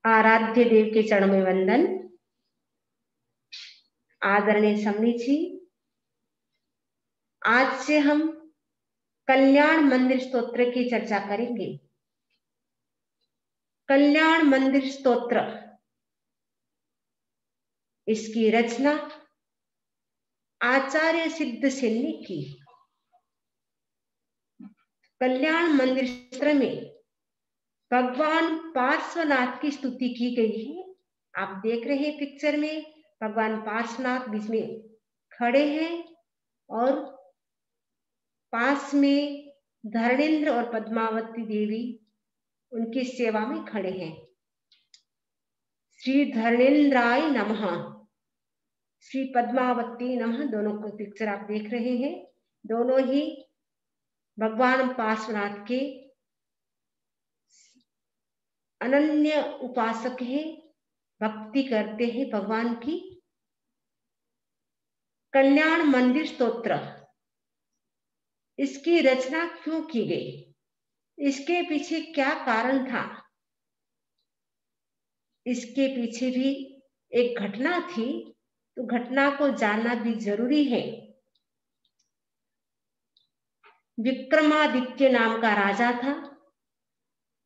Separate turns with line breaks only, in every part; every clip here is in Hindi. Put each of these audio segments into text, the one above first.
आराध्य देव के चरणों में वंदन। आदरणीय समनी जी, आज से हम कल्याण मंदिर स्तोत्र की चर्चा करेंगे। कल्याण मंदिर स्तोत्र, इसकी रचना आचार्य सिद्ध सेन ने की। कल्याण मंदिर स्तोत्र में भगवान पार्श्वनाथ की स्तुति की गई है। आप देख रहे हैं पिक्चर में भगवान पार्श्वनाथ बीच में खड़े हैं और पास में धरणेन्द्र और पद्मावती देवी उनकी सेवा में खड़े हैं। श्री धरणेन्द्राय नमः, श्री पद्मावती नमः, दोनों को पिक्चर आप देख रहे हैं। दोनों ही भगवान पार्श्वनाथ के अनन्य उपासक हैं, भक्ति करते हैं भगवान की। कल्याण मंदिर स्तोत्र, इसकी रचना क्यों की गई, इसके पीछे क्या कारण था, इसके पीछे भी एक घटना थी, तो घटना को जानना भी जरूरी है। विक्रमादित्य नाम का राजा था।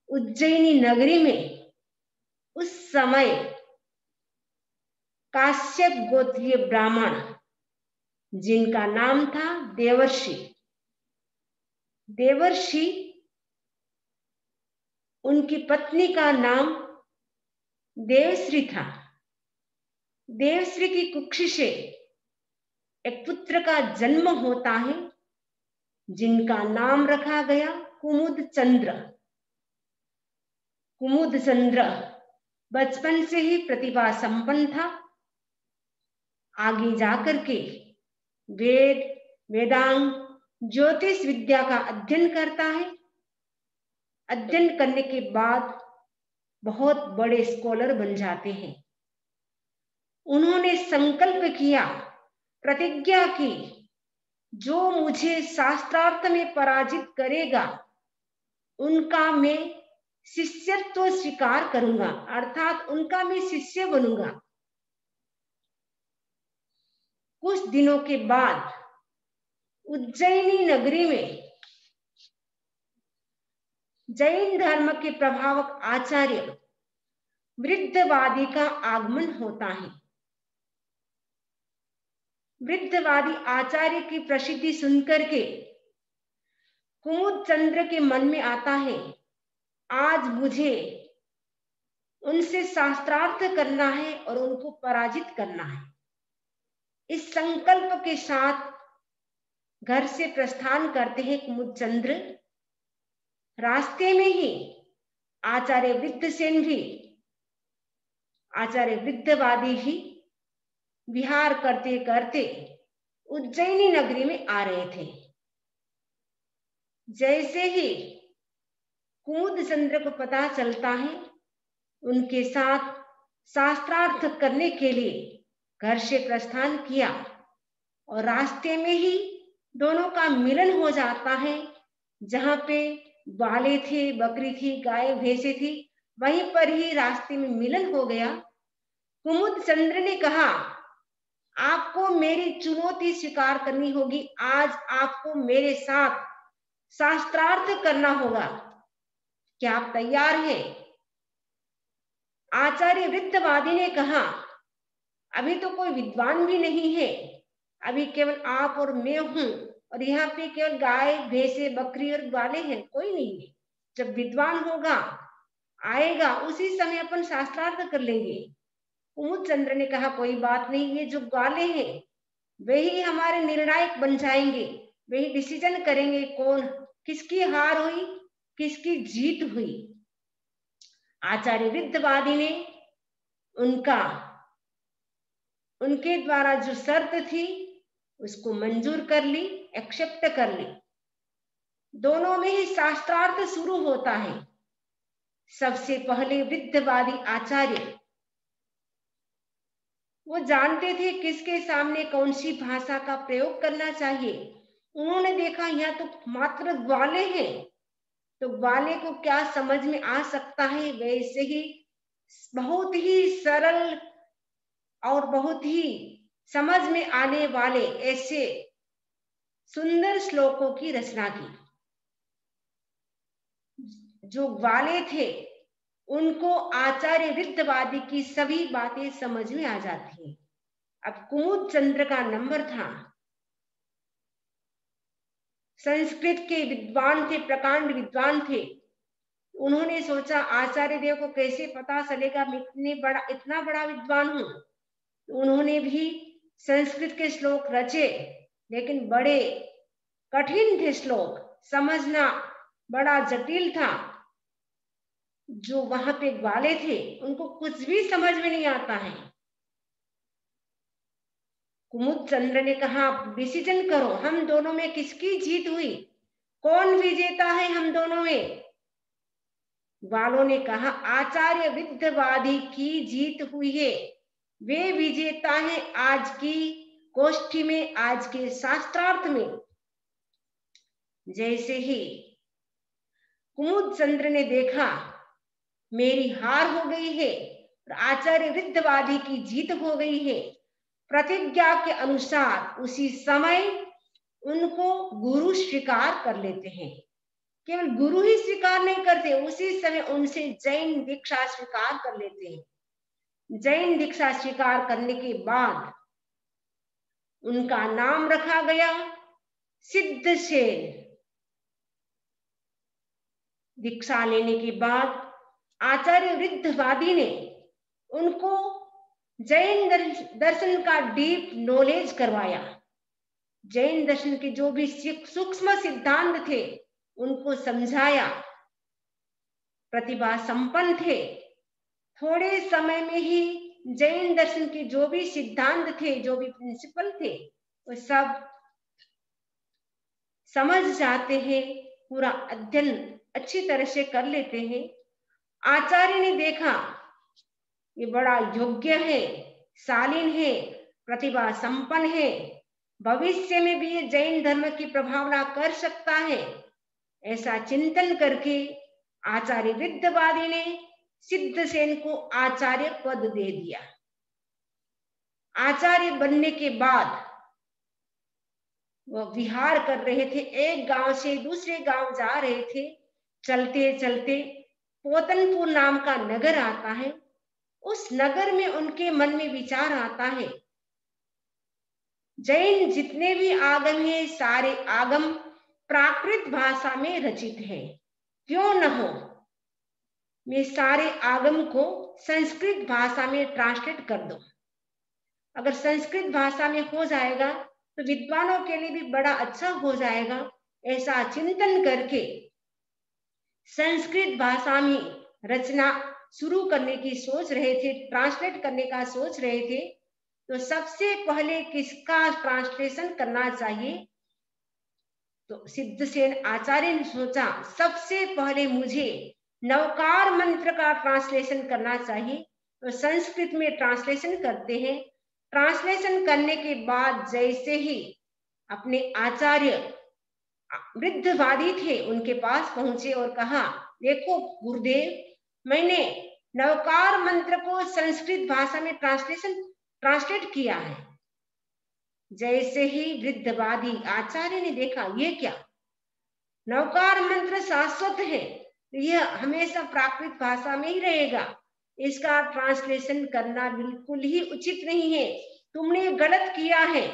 उज्जैनी नगरी में उस समय काश्यप गोत्रीय ब्राह्मण, जिनका नाम था देवर्षि, उनकी पत्नी का नाम देवश्री था। देवश्री की कुक्षी से एक पुत्र का जन्म होता है, जिनका नाम रखा गया कुमुद चंद्र। कुमुद चंद्र बचपन से ही प्रतिभा संपन्न था। आगे जाकर के वेद, वेदांग, ज्योतिष विद्या का अध्ययन करता है। अध्ययन करने के बाद बहुत बड़े स्कॉलर बन जाते हैं। उन्होंने संकल्प किया, प्रतिज्ञा की, जो मुझे शास्त्रार्थ में पराजित करेगा उनका मैं शिष्यत्व स्वीकार करूंगा, अर्थात उनका मैं शिष्य बनूंगा। कुछ दिनों के बाद उज्जैनी नगरी में जैन धर्म के प्रभावक आचार्य वृद्धवादी का आगमन होता है। वृद्धवादी आचार्य की प्रसिद्धि सुनकर के कुमुद चंद्र के मन में आता है, आज मुझे उनसे शास्त्रार्थ करना है और उनको पराजित करना है। इस संकल्प के साथ घर से प्रस्थान करते हैं कुमुद चंद्र। रास्ते में ही आचार्य वृद्धवादी ही विहार करते करते उज्जैनी नगरी में आ रहे थे। जैसे ही कुमुद चंद्र को पता चलता है, उनके साथ शास्त्रार्थ करने के लिए घर से प्रस्थान किया और रास्ते में ही दोनों का मिलन हो जाता है। जहां पे ग्वाले थे, बकरी थी, गाय भैंसे थी, वहीं पर ही रास्ते में मिलन हो गया। कुमुद चंद्र ने कहा, आपको मेरी चुनौती स्वीकार करनी होगी, आज आपको मेरे साथ शास्त्रार्थ करना होगा, क्या आप तैयार हैं? आचार्य वृद्धवादी ने कहा, अभी तो कोई विद्वान भी नहीं है, अभी केवल आप और मैं हूं, और यहाँ पे केवल गाय भैंसे बकरी और ग्वाले हैं, कोई नहीं है। जब विद्वान होगा आएगा उसी समय अपन शास्त्रार्थ कर लेंगे। कुमुद चंद्र ने कहा, कोई बात नहीं, ये जो ग्वाले हैं वही हमारे निर्णायक बन जाएंगे, वही डिसीजन करेंगे कौन, किसकी हार हुई किसकी जीत हुई। आचार्य वृद्धवादी ने उनके द्वारा जो शर्त थी उसको मंजूर कर ली, एक्सेप्ट कर ली। दोनों में ही शास्त्रार्थ शुरू होता है। सबसे पहले वृद्धवादी आचार्य, वो जानते थे किसके सामने कौन सी भाषा का प्रयोग करना चाहिए। उन्होंने देखा यहाँ तो मात्र ग्वाले हैं, तो ग्वाले को क्या समझ में आ सकता है, वैसे ही बहुत ही सरल और बहुत ही समझ में आने वाले ऐसे सुंदर श्लोकों की रचना की। जो ग्वाले थे उनको आचार्य विद्धवादी की सभी बातें समझ में आ जाती हैं। अब कुमुद चंद्र का नंबर था, संस्कृत के विद्वान थे, प्रकांड विद्वान थे। उन्होंने सोचा आचार्य देव को कैसे पता चलेगा मैं इतना बड़ा विद्वान हूं। तो उन्होंने भी संस्कृत के श्लोक रचे, लेकिन बड़े कठिन थे श्लोक, समझना बड़ा जटिल था। जो वहां पे ग्वाले थे उनको कुछ भी समझ में नहीं आता है। कुमुद चंद्र ने कहा डिसीजन करो, हम दोनों में किसकी जीत हुई, कौन विजेता है हम दोनों में। ग्वालों ने कहा आचार्य विद्धवादी की जीत हुई है, वे विजेता है आज की गोष्ठी में, आज के शास्त्रार्थ में। जैसे ही कुमुद चंद्र ने देखा मेरी हार हो गई है और आचार्य विद्धवादी की जीत हो गई है, प्रतिज्ञा के अनुसार उसी समय उनको गुरु स्वीकार कर लेते हैं। केवल गुरु ही स्वीकार नहीं करते, उसी समय उनसे जैन दीक्षा स्वीकार कर लेते हैं। जैन दीक्षा स्वीकार करने के बाद उनका नाम रखा गया सिद्धसेन। दीक्षा लेने के बाद आचार्य विद्धवादी ने उनको जैन दर्शन का डीप नॉलेज करवाया। जैन दर्शन के जो भी सूक्ष्म सिद्धांत थे उनको समझाया। प्रतिभा संपन्न थे, थोड़े समय में ही जैन दर्शन के जो भी सिद्धांत थे, जो भी प्रिंसिपल थे, वो सब समझ जाते हैं, पूरा अध्ययन अच्छी तरह से कर लेते हैं। आचार्य ने देखा ये बड़ा योग्य है, शालीन है, प्रतिभा संपन्न है, भविष्य में भी ये जैन धर्म की प्रभावना कर सकता है। ऐसा चिंतन करके आचार्य विद्धवादी ने सिद्धसेन को आचार्य पद दे दिया। आचार्य बनने के बाद वो विहार कर रहे थे, एक गांव से दूसरे गांव जा रहे थे। चलते चलते पोतनपुर नाम का नगर आता है। उस नगर में उनके मन में विचार आता है जैन जितने भी आगम हैं सारे आगम प्राकृत भाषा में रचित हैं, क्यों न हो मैं सारे आगम को संस्कृत भाषा में ट्रांसलेट कर दूं। अगर संस्कृत भाषा में हो जाएगा तो विद्वानों के लिए भी बड़ा अच्छा हो जाएगा। ऐसा चिंतन करके संस्कृत भाषा में रचना शुरू करने की सोच रहे थे, ट्रांसलेट करने का सोच रहे थे। तो सबसे पहले किसका ट्रांसलेशन करना चाहिए? तो सिद्धसेन आचार्य ने सोचा सबसे पहले मुझे नवकार मंत्र का ट्रांसलेशन करना चाहिए। तो संस्कृत में ट्रांसलेशन करते हैं। ट्रांसलेशन करने के बाद जैसे ही अपने आचार्य वृद्धवादी थे उनके पास पहुंचे और कहा देखो गुरुदेव, मैंने नवकार मंत्र को संस्कृत भाषा में ट्रांसलेट किया है। जैसे ही वृद्धवादी आचार्य ने देखा ये क्या, नवकार मंत्र शाश्वत है, यह हमेशा प्राकृत भाषा में ही रहेगा, इसका ट्रांसलेशन करना बिल्कुल ही उचित नहीं है, तुमने गलत किया है।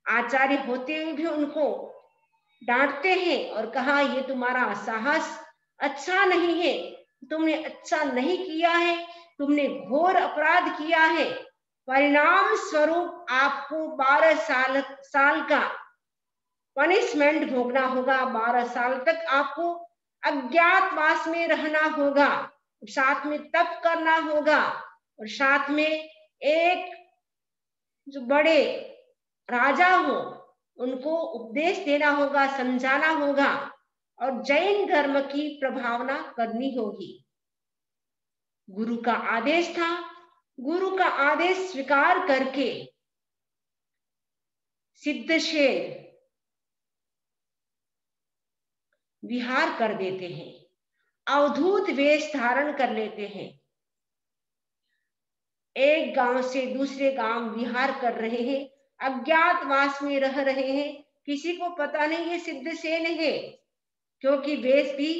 आचार्य होते हुए भी उनको डांटते हैं और कहा ये तुम्हारा साहस अच्छा नहीं है, तुमने अच्छा नहीं किया है, तुमने घोर अपराध किया है। परिणाम स्वरूप आपको 12 साल का पनिशमेंट भोगना होगा। 12 साल तक आपको अज्ञातवास में रहना होगा, साथ में तप करना होगा और साथ में एक जो बड़े राजा हो उनको उपदेश देना होगा, समझाना होगा और जैन धर्म की प्रभावना करनी होगी। गुरु का आदेश था, गुरु का आदेश स्वीकार करके सिद्धसेन विहार कर देते हैं। अवधूत वेश धारण कर लेते हैं। एक गांव से दूसरे गांव विहार कर रहे हैं, अज्ञातवास में रह रहे हैं, किसी को पता नहीं ये सिद्धसेन है, क्योंकि वेश भी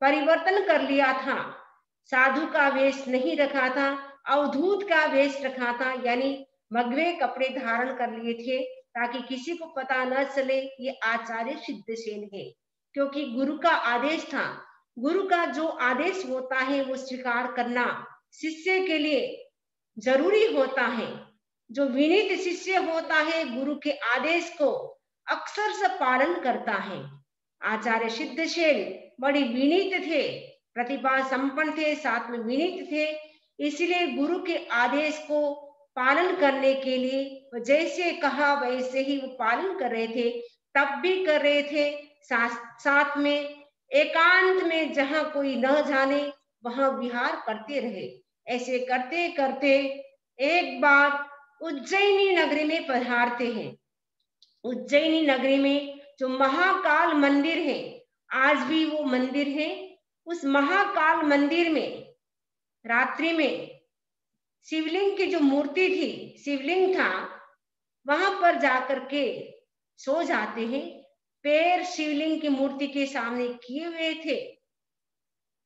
परिवर्तन कर लिया था। साधु का वेश नहीं रखा था, अवधूत का वेश रखा था, यानी भगवे कपड़े धारण कर लिए थे, ताकि किसी को पता न चले ये आचार्य सिद्धसेन है, क्योंकि गुरु का आदेश था। गुरु का जो आदेश होता है वो स्वीकार करना शिष्य के लिए जरूरी होता है। जो विनीत शिष्य होता है गुरु के आदेश को अक्सर से पालन करता है। आचार्य सिद्धसेन बड़े विनीत थे, प्रतिभा संपन्न थे, साथ में विनीत थे, इसलिए गुरु के आदेश को पालन करने के लिए जैसे कहा वैसे ही वो पालन कर रहे थे, तब भी कर रहे थे। साथ में एकांत में जहां कोई न जाने वहां विहार करते रहे। ऐसे करते करते एक बार उज्जैनी नगरी में पधारते हैं। उज्जैनी नगरी में जो महाकाल मंदिर है, आज भी वो मंदिर है। उस महाकाल मंदिर में रात्रि में शिवलिंग की जो मूर्ति थी, शिवलिंग था, वहां पर जाकर के सो जाते हैं। पैर शिवलिंग की मूर्ति के सामने किए हुए थे,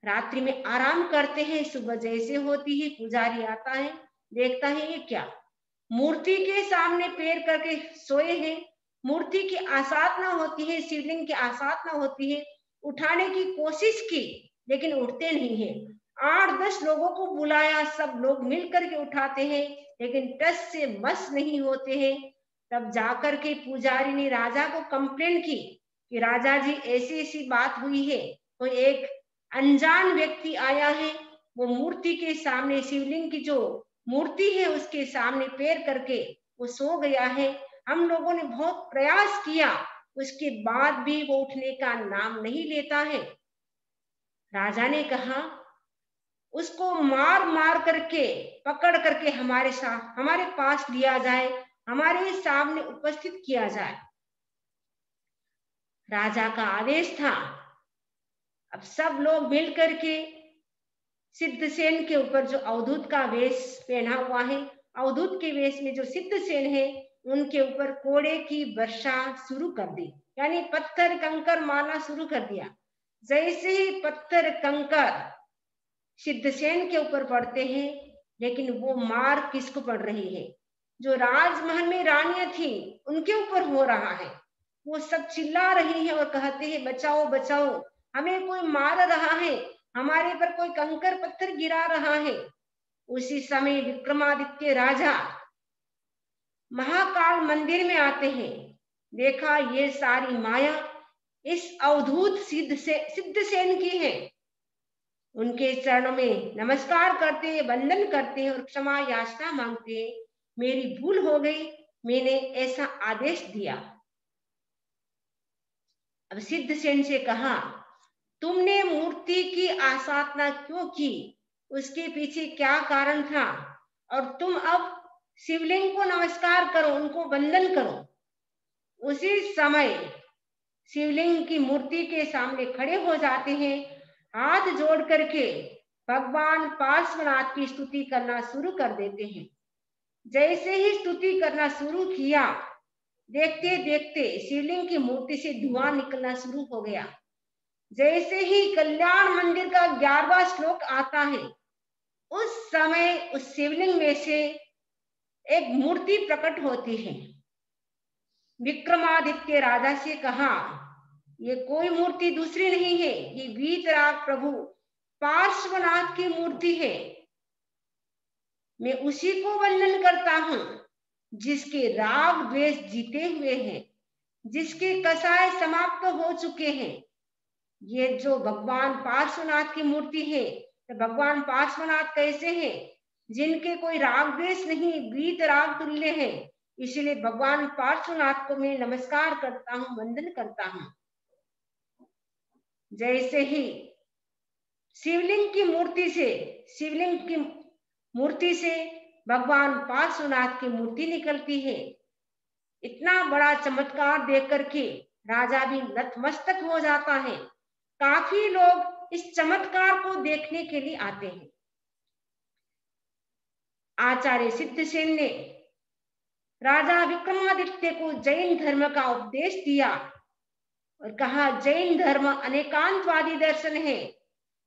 रात्रि में आराम करते हैं। सुबह जैसे होती है पुजारी आता है, देखता है ये क्या, मूर्ति के सामने पैर करके सोए हैं। मूर्ति की आसाधना होती है, शिवलिंग की आसाधना होती है, उठाने की कोशिश की लेकिन उठते नहीं है। 8-10 लोगों को बुलाया, सब लोग मिलकर के उठाते हैं लेकिन टस से मस नहीं होते हैं। तब जाकर के पुजारी ने राजा को कंप्लेन की कि राजा जी ऐसी ऐसी बात हुई है, कोई एक अनजान व्यक्ति आया है, वो मूर्ति के सामने, शिवलिंग की जो मूर्ति है उसके सामने पैर करके वो सो गया है। हम लोगों ने बहुत प्रयास किया, उसके बाद भी वो उठने का नाम नहीं लेता है। राजा ने कहा उसको मार मार करके पकड़ करके हमारे पास लिया जाए, हमारे सामने उपस्थित किया जाए। राजा का आदेश था। अब सब लोग मिल करके सिद्धसेन के ऊपर, जो अवधूत का वेश पहना हुआ है, अवधूत के वेश में जो सिद्धसेन है, उनके ऊपर कोड़े की वर्षा शुरू कर दी, यानी पत्थर कंकर मारना शुरू कर दिया। जैसे ही पत्थर कंकर सिद्धसेन के ऊपर पड़ते हैं, लेकिन वो मार किसको पड़ रही है, जो राजमहल में रानियां थी उनके ऊपर हो रहा है। वो सब चिल्ला रही है और कहते हैं बचाओ बचाओ, हमें कोई मार रहा है, हमारे पर कोई कंकर पत्थर गिरा रहा है। उसी समय विक्रमादित्य राजा महाकाल मंदिर में आते हैं। देखा ये सारी माया इस अवधूत सिद्धसेन की है। उनके चरणों में नमस्कार करते हैं, वंदन करते हैं और क्षमा याचना मांगते हैं, मेरी भूल हो गई, मैंने ऐसा आदेश दिया। अब सिद्धसेन से कहा तुमने मूर्ति की आसाधना क्यों की, उसके पीछे क्या कारण था, और तुम अब शिवलिंग को नमस्कार करो, उनको वंदन करो। उसी समय शिवलिंग की मूर्ति के सामने खड़े हो जाते हैं, हाथ जोड़ करके भगवान पार्श्वनाथ की स्तुति करना शुरू कर देते हैं। जैसे ही स्तुति करना शुरू किया, देखते देखते शिवलिंग की मूर्ति से धुआं निकलना शुरू हो गया। जैसे ही कल्याण मंदिर का 11वां श्लोक आता है, उस समय उस शिवलिंग में से एक मूर्ति प्रकट होती है। विक्रमादित्य राजा से कहा ये कोई मूर्ति दूसरी नहीं है, ये वीतराग प्रभु पार्श्वनाथ की मूर्ति है। मैं उसी को वंदन करता हूं जिसके राग द्वेष जीते हुए हैं, जिसके कसाय समाप्त हो चुके हैं। ये जो भगवान पार्श्वनाथ की मूर्ति है, तो भगवान पार्श्वनाथ कैसे हैं, जिनके कोई राग द्वेष नहीं, वीतराग तुल्य है। इसलिए भगवान पार्श्वनाथ को मैं नमस्कार करता हूं, वंदन करता हूं। जैसे ही शिवलिंग की मूर्ति से भगवान पार्श्वनाथ की मूर्ति निकलती है। इतना बड़ा चमत्कार देख करके राजा भी नतमस्तक हो जाता है। काफी लोग इस चमत्कार को देखने के लिए आते हैं। आचार्य सिद्धसेन ने राजा विक्रमादित्य को जैन धर्म का उपदेश दिया और कहा, जैन धर्म अनेकांतवादी दर्शन है,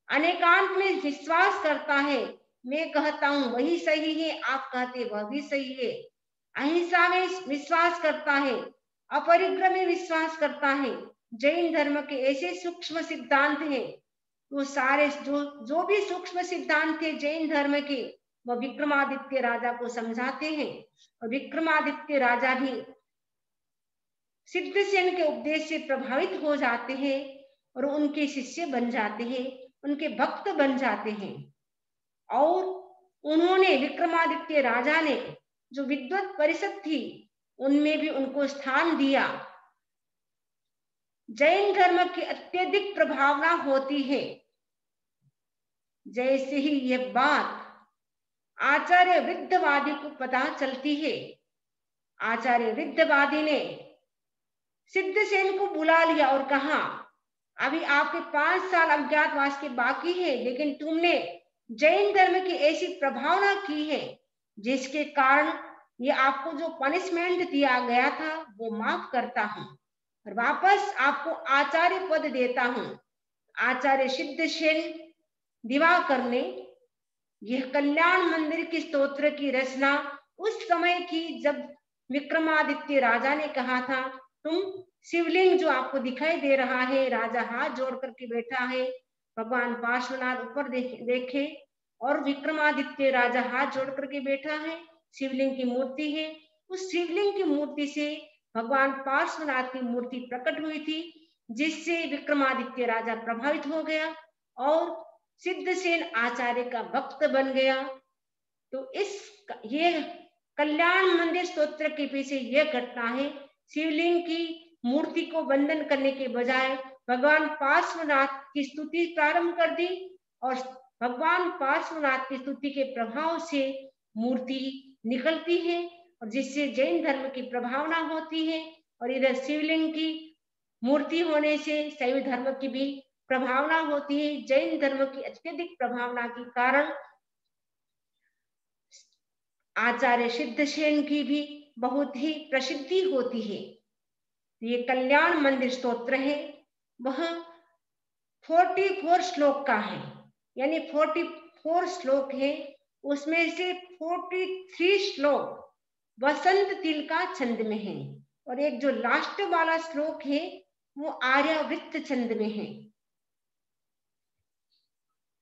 अनेकांत में विश्वास करता है। मैं कहता हूं वही सही है, आप कहते वह भी सही है। अहिंसा में विश्वास करता है, अपरिग्रह में विश्वास करता है। जैन धर्म के ऐसे सूक्ष्म सिद्धांत हैं, वो सारे जो भी सूक्ष्म सिद्धांत थे जैन धर्म के, वह विक्रमादित्य राजा को समझाते हैं। और विक्रमादित्य राजा भी सिद्धसेन के उपदेश से प्रभावित हो जाते हैं और उनके शिष्य बन जाते हैं, उनके भक्त बन जाते हैं। और उन्होंने, विक्रमादित्य राजा ने, जो विद्वत परिषद थी उनमें भी उनको स्थान दिया। जैन धर्म की अत्यधिक प्रभावना होती है। जैसे ही यह बात आचार्य वृद्धवादी को पता चलती है, आचार्य वृद्धवादी ने सिद्धसेन को बुला लिया और कहा, अभी आपके 5 साल अज्ञातवास के बाकी है, लेकिन तुमने जैन धर्म की ऐसी प्रभावना की है जिसके कारण ये आपको जो पनिशमेंट दिया गया था वो माफ करता हूं और वापस आपको आचार्य पद देता हूं। आचार्य सिद्धसेन दिवाकर ने यह कल्याण मंदिर की स्तोत्र की रचना उस समय की जब विक्रमादित्य राजा ने कहा था, तुम शिवलिंग जो आपको दिखाई दे रहा है, राजा हाथ जोड़ करके बैठा है, भगवान पार्श्वनाथ ऊपर देखे और विक्रमादित्य राजा हाथ जोड़ करके बैठा है, शिवलिंग की मूर्ति है। उस शिवलिंग की मूर्ति से भगवान पार्श्वनाथ की मूर्ति प्रकट हुई थी, जिससे विक्रमादित्य राजा प्रभावित हो गया और सिद्धसेन आचार्य का भक्त बन गया। तो ये कल्याण मंदिर स्तोत्र के पीछे यह घटना है। शिवलिंग की मूर्ति को वंदन करने के बजाय भगवान पार्श्वनाथ की स्तुति प्रारंभ कर दी और भगवान पार्श्वनाथ की स्तुति के प्रभाव से मूर्ति निकलती है और जिससे जैन धर्म की प्रभावना होती है। और इधर शिवलिंग की मूर्ति होने से शैव धर्म की भी प्रभावना होती है। जैन धर्म की अत्यधिक प्रभावना के कारण आचार्य सिद्धसेन की भी बहुत ही प्रसिद्धि होती है। ये कल्याण मंदिर स्तोत्र है, वह 44 श्लोक का है, यानी 44 श्लोक है। उसमें से 43 श्लोक वसंत तिल का छंद में है और एक जो लास्ट वाला श्लोक है वो आर्यावृत्त छंद में है।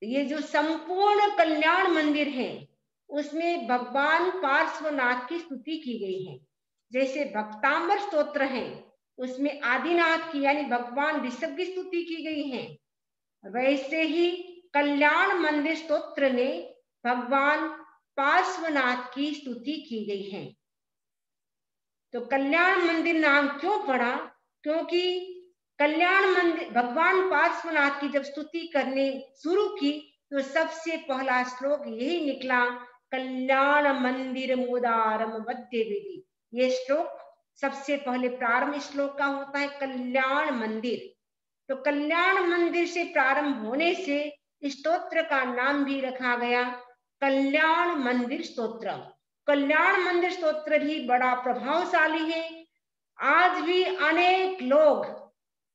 ये जो संपूर्ण कल्याण मंदिर है उसमें भगवान पार्श्वनाथ की स्तुति की गई है। जैसे भक्तांबर स्तोत्र है उसमें आदिनाथ की यानी भगवान ऋषभ की स्तुति की गई है, वैसे ही कल्याण मंदिर स्तोत्र में भगवान पार्श्वनाथ की स्तुति की गई है। तो कल्याण मंदिर नाम क्यों पड़ा? क्योंकि कल्याण मंदिर भगवान पार्श्वनाथ की जब स्तुति करने शुरू की तो सबसे पहला श्लोक यही निकला, कल्याण मंदिर मोदारम वद्य विधि। ये श्लोक सबसे पहले प्रारंभ श्लोक का होता है, कल्याण मंदिर। तो कल्याण मंदिर से प्रारंभ होने से स्तोत्र का नाम भी रखा गया कल्याण मंदिर स्तोत्र। कल्याण मंदिर स्तोत्र भी बड़ा प्रभावशाली है। आज भी अनेक लोग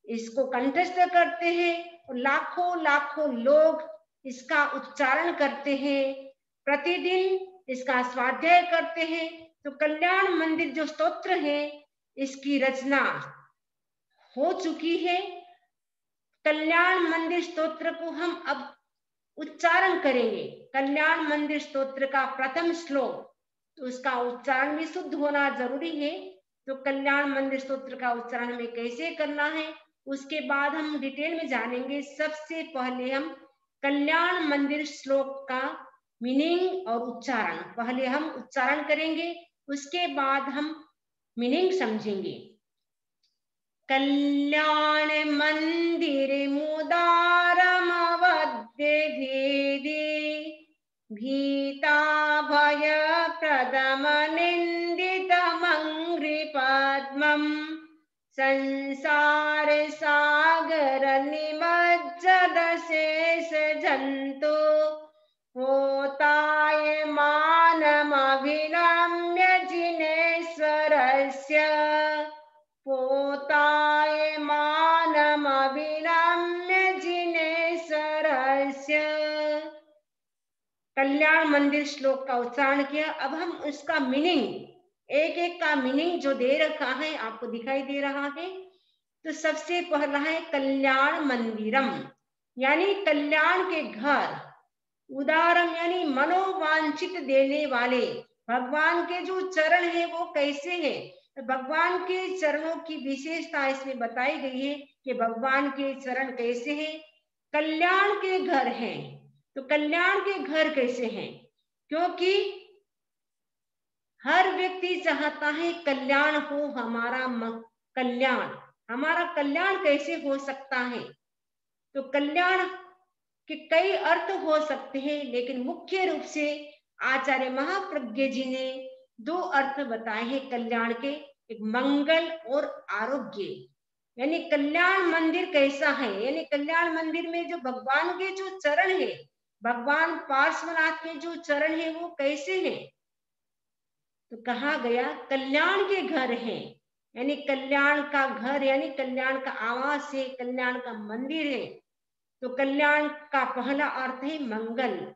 इसको कंठस्थ करते हैं और लाखों लाखों लोग इसका उच्चारण करते हैं, प्रतिदिन इसका स्वाध्याय करते हैं। तो कल्याण मंदिर जो स्तोत्र है इसकी रचना हो चुकी है। कल्याण मंदिर स्तोत्र को हम अब उच्चारण करेंगे। कल्याण मंदिर स्तोत्र का प्रथम श्लोक, तो उसका उच्चारण भी शुद्ध होना जरूरी है। तो कल्याण मंदिर स्तोत्र का उच्चारण हमें कैसे करना है उसके बाद हम डिटेल में जानेंगे। सबसे पहले हम कल्याण मंदिर श्लोक का मीनिंग और उच्चारण पहले हम उच्चारण करेंगे, उसके बाद हम मीनिंग समझेंगे। कल्याण मंदिर मुदारम वद्य भेदे भीता भय प्रदम निंदित मंग्रि पद्मम संसार सागर निमज्जद से सन्तु पोताय मानमभिनम्य जिनेश्वरस्य पोताय मानमभिनम्य जिनेश्वरस्य। कल्याण मंदिर श्लोक का उच्चारण किया। अब हम उसका मीनिंग, एक एक का मीनिंग जो दे रखा है आपको दिखाई दे रहा है। तो सबसे पहला है कल्याण मंदिरम, यानी कल्याण के घर। उदारम यानी मनोवांछित देने वाले। भगवान के जो चरण है वो कैसे हैं? तो भगवान के चरणों की विशेषता इसमें बताई गई है कि भगवान के चरण कैसे हैं? कल्याण के घर हैं। तो कल्याण के घर कैसे हैं? क्योंकि हर व्यक्ति चाहता है कल्याण हो, हमारा कल्याण। हमारा कल्याण कैसे हो सकता है? तो कल्याण के कई अर्थ हो सकते हैं, लेकिन मुख्य रूप से आचार्य महाप्रज्ञ जी ने दो अर्थ बताए हैं कल्याण के, एक मंगल और आरोग्य। यानी कल्याण मंदिर कैसा है? यानी कल्याण मंदिर में जो भगवान के जो चरण है, भगवान पार्श्वनाथ के जो चरण है वो कैसे हैं? तो कहा गया कल्याण के घर हैं, यानी कल्याण का घर यानी कल्याण का आवास है, कल्याण का मंदिर है। तो कल्याण का पहला अर्थ है मंगल।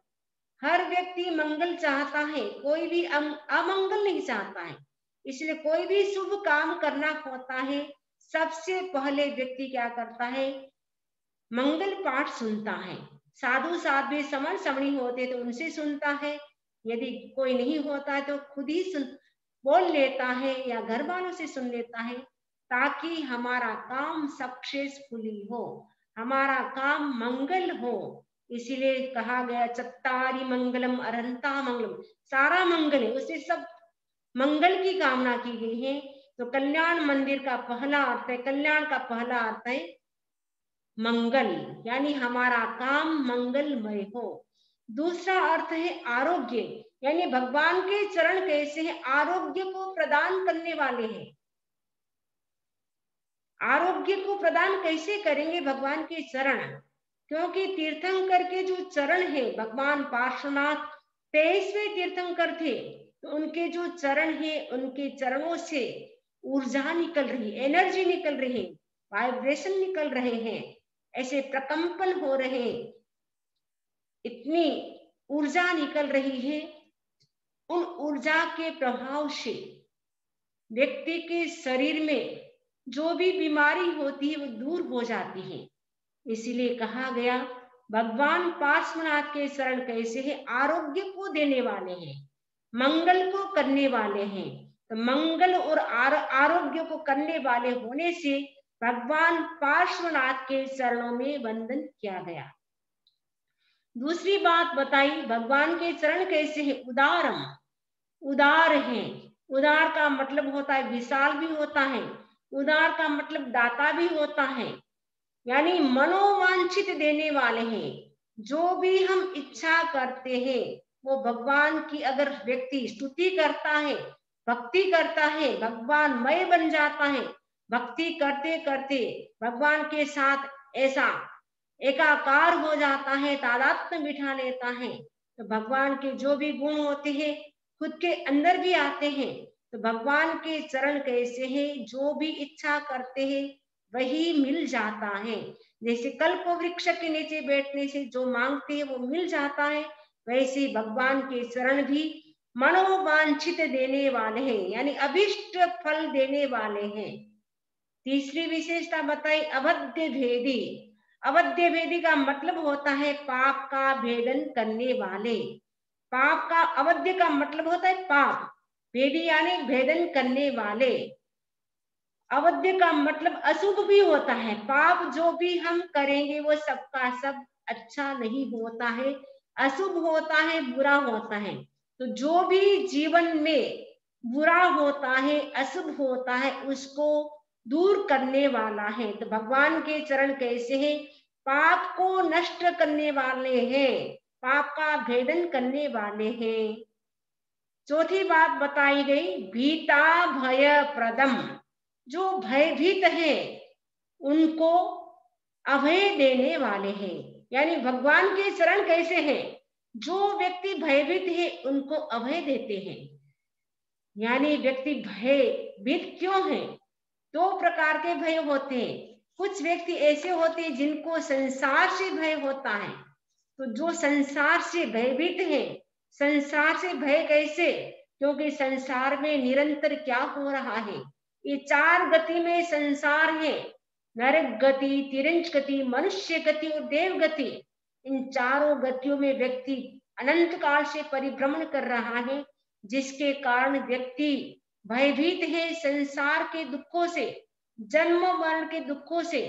हर व्यक्ति मंगल चाहता है, कोई भी अमंगल नहीं चाहता है। इसलिए कोई भी शुभ काम करना होता है, सबसे पहले व्यक्ति क्या करता है? मंगल पाठ सुनता है। साधु साध्वी समण समणी होते तो उनसे सुनता है, यदि कोई नहीं होता है तो खुद ही बोल लेता है या घर वालों से सुन लेता है, ताकि हमारा काम सक्सेसफुली हो, हमारा काम मंगल हो। इसीलिए कहा गया चत्तारि मंगलम अरंता मंगलम, सारा मंगल है, उससे सब मंगल की कामना की गई है। तो कल्याण मंदिर का पहला अर्थ है, कल्याण का पहला अर्थ है मंगल, यानी हमारा काम मंगलमय हो। दूसरा अर्थ है आरोग्य, यानी भगवान के चरण कैसे हैं? आरोग्य को प्रदान करने वाले हैं। आरोग्य को प्रदान कैसे करेंगे? भगवान के चरण, क्योंकि तीर्थंकर के जो चरण है, भगवान पार्श्वनाथ 23वें तीर्थंकर थे, तो उनके जो चरण है, उनके चरणों से ऊर्जा निकल रही, एनर्जी निकल रही, वाइब्रेशन निकल रहे हैं, ऐसे प्रकंपन हो रहे, इतनी ऊर्जा निकल रही है। उन ऊर्जा के प्रभाव से व्यक्ति के शरीर में जो भी बीमारी होती है वो दूर हो जाती है। इसीलिए कहा गया भगवान पार्श्वनाथ के शरण कैसे हैं? आरोग्य को देने वाले हैं, मंगल को करने वाले हैं। तो मंगल और आरोग्य को करने वाले होने से भगवान पार्श्वनाथ के चरणों में वंदन किया गया। दूसरी बात बताई, भगवान के चरण कैसे हैं? उदारम, उदार हैं। उदार का मतलब होता है विशाल भी होता है, उदार का मतलब दाता भी होता है, यानी मनोवांछित देने वाले हैं। जो भी हम इच्छा करते हैं वो भगवान की अगर व्यक्ति स्तुति करता है, भक्ति करता है, भगवान मय बन जाता है। भक्ति करते करते भगवान के साथ ऐसा एकाकार हो जाता है, तादात्म्य बिठा लेता है। तो भगवान के जो भी गुण होते हैं खुद के अंदर भी आते हैं। तो भगवान के चरण कैसे हैं? जो भी इच्छा करते हैं वही मिल जाता है। जैसे कल्प वृक्ष के नीचे बैठने से जो मांगते हैं वो मिल जाता है, वैसे भगवान के चरण भी मनोवांछित देने वाले हैं, यानी अभिष्ट फल देने वाले हैं। तीसरी विशेषता बताई अवध्य भेदी। अवध्य भेदी का मतलब होता है पाप का भेदन करने वाले। पाप का अवध्य का मतलब होता है पाप, भेदी यानी भेदन करने वाले। अवध्य का मतलब अशुभ भी होता है। पाप जो भी हम करेंगे वो सबका सब अच्छा नहीं होता है, अशुभ होता है, बुरा होता है। तो जो भी जीवन में बुरा होता है, अशुभ होता है, उसको दूर करने वाला है। तो भगवान के चरण कैसे हैं? पाप को नष्ट करने वाले हैं, पाप का भेदन करने वाले हैं। चौथी बात बताई गई भीता भय प्रदम, जो भयभीत है उनको अभय देने वाले हैं। यानी भगवान के चरण कैसे हैं? जो व्यक्ति भयभीत है उनको अभय देते हैं। यानी व्यक्ति भयभीत क्यों है? दो प्रकार के भय होते हैं। कुछ व्यक्ति ऐसे होते हैं जिनको संसार से भय होता है। तो जो संसार से भयभीत है, संसार से भय कैसे? क्योंकि संसार में निरंतर क्या हो रहा है? ये चार गति में संसार है, नरक गति, तिरंज गति, मनुष्य गति और देव गति। इन चारों गतियों में व्यक्ति अनंत काल से परिभ्रमण कर रहा है, जिसके कारण व्यक्ति भयभीत है संसार के दुखों से, जन्म मरण के दुखों से।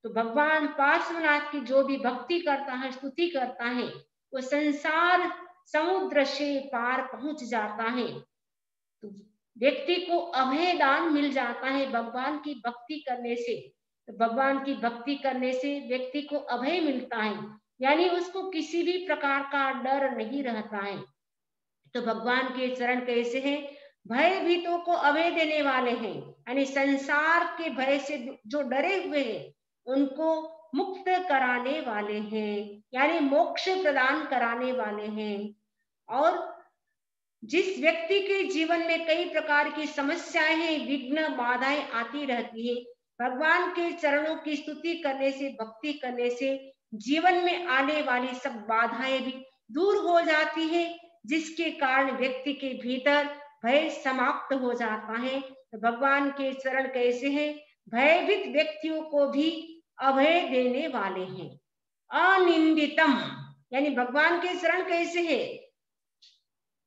तो भगवान पार्श्वनाथ की जो भी भक्ति करता है, स्तुति करता है, वो संसार समुद्र से पार पहुंच जाता है। तो व्यक्ति को अभय दान मिल जाता है भगवान की भक्ति करने से। तो भगवान की भक्ति करने से व्यक्ति को अभय मिलता है, यानी उसको किसी भी प्रकार का डर नहीं रहता है। तो भगवान के चरण कैसे हैं? भयभीतों को अभय देने वाले हैं, यानी संसार के भय से जो डरे हुए हैं उनको मुक्त कराने वाले हैं, यानी मोक्ष प्रदान कराने वाले हैं। और जिस व्यक्ति के जीवन में कई प्रकार की समस्याएं हैं, विघ्न बाधाएं आती रहती है, भगवान के चरणों की स्तुति करने से, भक्ति करने से जीवन में आने वाली सब बाधाएं भी दूर हो जाती है, जिसके कारण व्यक्ति के भीतर भय समाप्त हो जाता है। तो भगवान के चरण कैसे हैं? भयभीत व्यक्तियों को भी अभय देने वाले हैं। अनिंदितम, यानी भगवान के चरण कैसे है?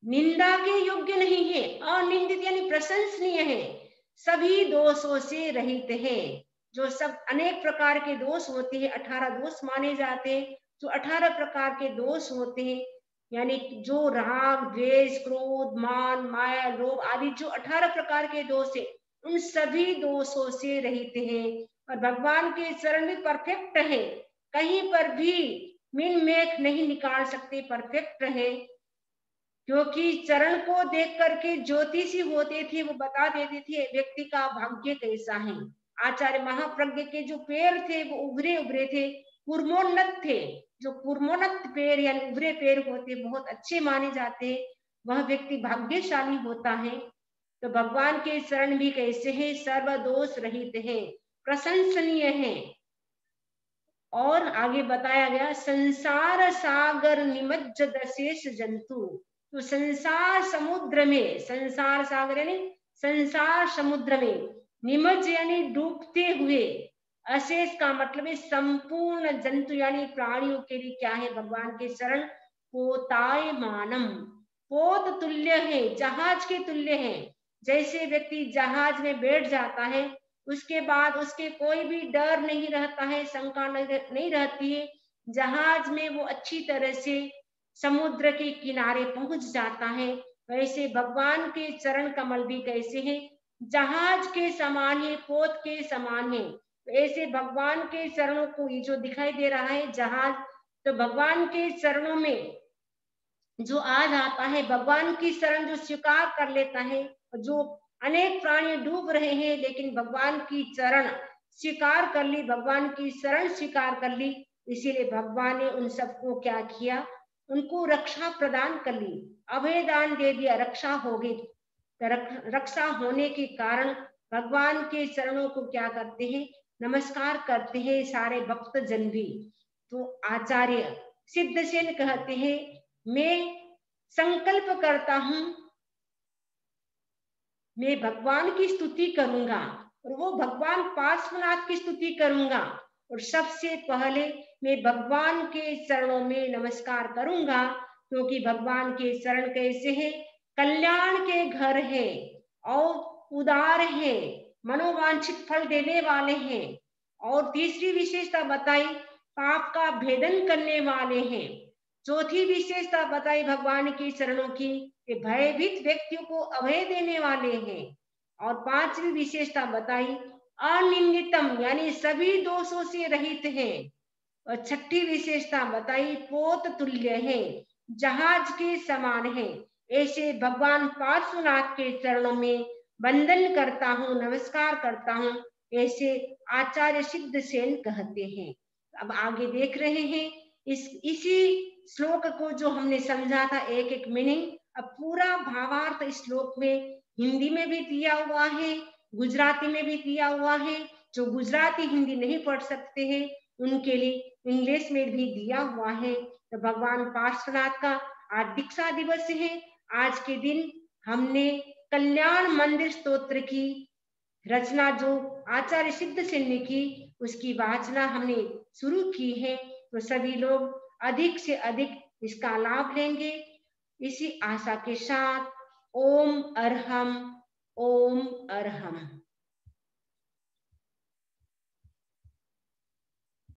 निंदा के योग्य नहीं है, अनिंदित यानी प्रशंसनीय है, सभी दोषों से रहित है। जो सब अनेक प्रकार के दोष होते हैं, 18 दोष माने जाते हैं, जो 18 प्रकार के दोष होते हैं, यानी जो राग, द्वेष, क्रोध, मान, माया, लोभ आदि जो 18 प्रकार के दोष है, उन सभी दोषों से रहित है। और भगवान के चरण भी परफेक्ट है, कहीं पर भी मिन मेख नहीं निकाल सकते, परफेक्ट है। क्योंकि चरण को देख करके ज्योतिषी होते थे, वो बता देते थे व्यक्ति का भाग्य कैसा है। आचार्य महाप्रज्ञ के जो पैर थे वो उभरे उभरे थे, कूर्मोन्नत थे। जो कूर्मोन्नत पैर यानी उभरे पैर होते बहुत अच्छे माने जाते हैं, वह व्यक्ति भाग्यशाली होता है। तो भगवान के चरण भी कैसे हैं? सर्वदोष रहित है, प्रशंसनीय है। और आगे बताया गया, संसार सागर निमज्जत शेष जंतु। तो संसार समुद्र में, संसार सागर यानी संसार समुद्र में, निमज्ज यानी डूबते हुए, अशेष का मतलब है संपूर्ण जंतु यानी प्राणियों के लिए क्या है? भगवान के शरण पोतायमानम, पोत तुल्य है, जहाज के तुल्य है। जैसे व्यक्ति जहाज में बैठ जाता है, उसके बाद उसके कोई भी डर नहीं रहता है, शंका नहीं रहती है, जहाज में वो अच्छी तरह से समुद्र के किनारे पहुंच जाता है। वैसे भगवान के चरण कमल भी कैसे हैं? जहाज के समान है, पोत के समान है। ऐसे भगवान के चरणों को ये जो दिखाई दे रहा है जहाज, तो भगवान के चरणों में जो आ जाता है, भगवान की शरण जो स्वीकार कर लेता है, जो अनेक प्राणी डूब रहे हैं लेकिन भगवान की चरण स्वीकार कर ली, भगवान की शरण स्वीकार कर ली, इसीलिए भगवान ने उन सबको क्या किया? उनको रक्षा प्रदान कर ली, अभय दान दे दिया, रक्षा हो गई। रक्षा होने के कारण भगवान के चरणों को क्या करते हैं? नमस्कार करते हैं सारे भक्त जन भी। तो आचार्य सिद्धसेन कहते हैं, मैं संकल्प करता हूं मैं भगवान की स्तुति करूंगा, और वो भगवान पार्श्वनाथ की स्तुति करूंगा। और सबसे पहले मैं भगवान के चरणों में नमस्कार करूंगा, क्योंकि भगवान के चरण कैसे हैं? कल्याण के घर है और उदार है, मनोवांछित फल देने वाले हैं। और तीसरी विशेषता बताई, पाप का भेदन करने वाले हैं। चौथी विशेषता बताई भगवान के चरणों की, कि भयभीत व्यक्तियों को अभय देने वाले हैं। और पांचवी विशेषता बताई, अनिंदितम यानी सभी दोषों से रहित हैं। और छठी विशेषता बताई, पोत तुल्य है, जहाज के समान है। ऐसे भगवान पार्श्वनाथ के चरणों में वंदन करता हूँ, नमस्कार करता हूँ, ऐसे आचार्य सिद्धसेन कहते हैं। अब आगे देख रहे हैं। इसी श्लोक को जो हमने समझा था एक एक मीनिंग, अब पूरा भावार्थ इस श्लोक में हिंदी में भी दिया हुआ है, गुजराती में भी दिया हुआ है। जो गुजराती हिंदी नहीं पढ़ सकते हैं उनके लिए इंग्लिश में भी दिया हुआ है। तो भगवान पार्श्वनाथ का आज दीक्षा दिवस है। आज के दिन हमने कल्याण मंदिर स्तोत्र की रचना जो आचार्य सिद्ध सेन ने की, उसकी वाचना हमने शुरू की है। तो सभी लोग अधिक से अधिक इसका लाभ लेंगे, इसी आशा के साथ ओम अरहम, ओम अरहम।